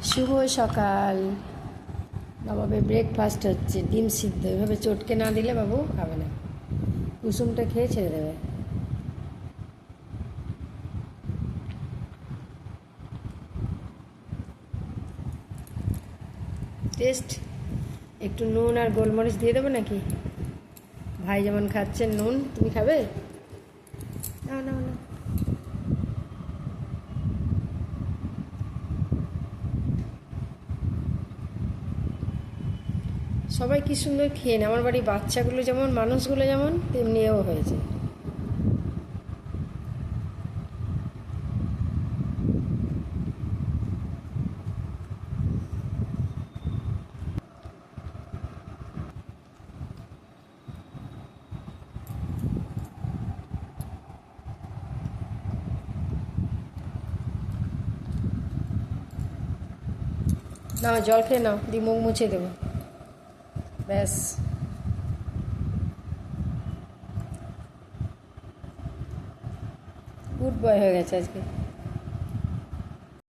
শুভ সকাল। নবাবে ব্রেকফাস্ট হচ্ছে, ডিম সিদ্ধ। এভাবে চটকে না দিলে বাবু খাবে না। কুসুমটা খেয়ে ছেড়ে দেবে। টেস্ট একটু নুন আর গোলমরিচ দিয়ে দেবো নাকি? ভাই যেমন খাচ্ছেন নুন, তুমি খাবে? না না না, সবাই কি সুন্দর খেয়ে নেয়। আমার বাড়ির বাচ্চাগুলো যেমন, মানুষগুলো যেমন, তেমনি এও হয়েছে। নাও জল খেয়ে নাও, দিয়ে মুখ মুছে দেবো। ব্যাস, গুড বয় হয়ে গেছে আজকে।